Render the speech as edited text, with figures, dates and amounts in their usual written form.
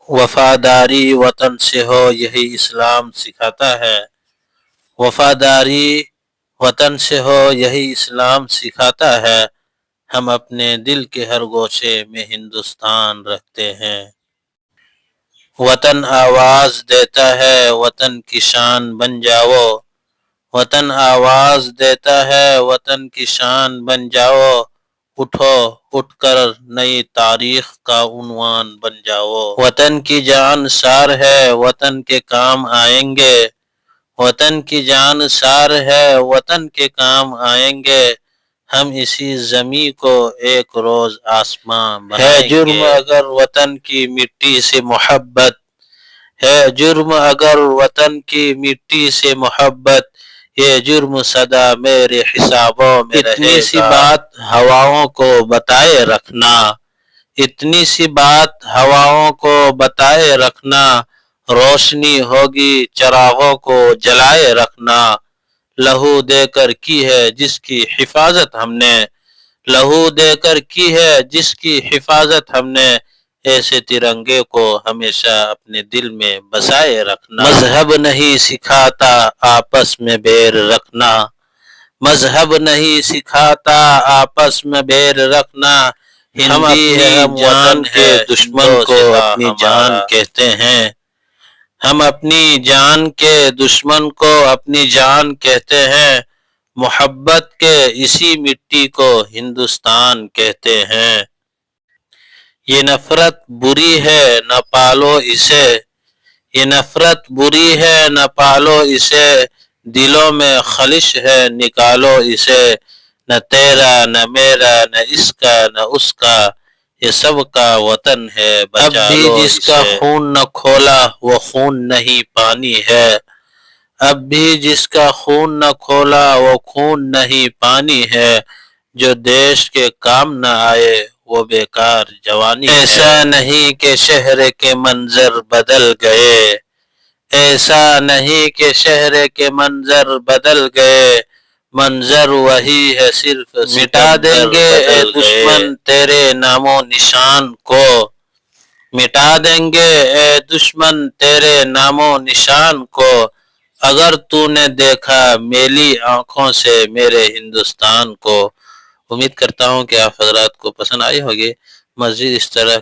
وفاداری وطن سے ہو یہی اسلام سکھاتا ہے، وفاداری وطن سے ہو یہی اسلام سکھاتا ہے، ہم اپنے دل کے ہر گوشے میں ہندوستان رکھتے ہیں۔ وطن آواز دیتا ہے وطن کی شان بن جاؤ، وطن آواز دیتا ہے وطن کی شان بن جاؤ، اٹھو اٹھ کر نئی تاریخ کا عنوان بن جاؤ۔ وطن کی جان سار ہے وطن کے کام آئیں گے، وطن کی جان سار ہے وطن کے کام آئیں گے، ہم اسی زمیں کو ایک روز آسماں بنائیں گے۔ ہے جرم اگر وطن کی مٹی سے محبت، ہے جرم اگر وطن کی مٹی سے محبت، یہ جرم سدا میرے حسابوں میں رہے گا۔ اتنی سی بات ہواؤں کو بتائے رکھنا، اتنی سی بات ہواؤں کو بتائے رکھنا، روشنی ہوگی چراغوں کو جلائے رکھنا، لہو دے کر کی ہے جس کی حفاظت ہم نے، لہو دے کر کی ہے جس کی حفاظت ہم نے، ایسے ترنگے کو ہمیشہ اپنے دل میں بسائے رکھنا۔ مذہب نہیں سکھاتا آپس میں بیر رکھنا، مذہب نہیں سکھاتا آپس میں بیر رکھنا، ہم اپنی جان کے دشمن کو اپنی جان کہتے ہیں، ہم اپنی جان کے دشمن کو اپنی جان کہتے ہیں، محبت کے اسی مٹی کو ہندوستان کہتے ہیں۔ یہ نفرت بری ہے نہ پالو اسے، یہ نفرت بری ہے نہ پالو اسے، دلوں میں خلش ہے نکالو اسے، نہ تیرا نہ میرا نہ اس کا نہ اس کا، یہ سب کا وطن ہے بچا لو اسے۔ اب بھی جس کا خون نہ کھولا وہ خون نہیں پانی ہے، اب بھی جس کا خون نہ کھولا وہ خون نہیں پانی ہے، جو دیش کے کام نہ آئے وہ بیکار جوانی ہے۔ ایسا نہیں کہ شہر کے منظر بدل گئے، ایسا نہیں کہ شہر کے منظر بدل گئے، منظر وہی ہے صرف مٹا دیں گے اے دشمن تیرے نام و نشان کو، مٹا دیں گے اے دشمن تیرے نام و نشان کو، اگر تو نے دیکھا میلی آنکھوں سے میرے ہندوستان کو۔ امید کرتا ہوں کہ آپ حضرات کو پسند آئی ہوگی۔ مزید اس طرح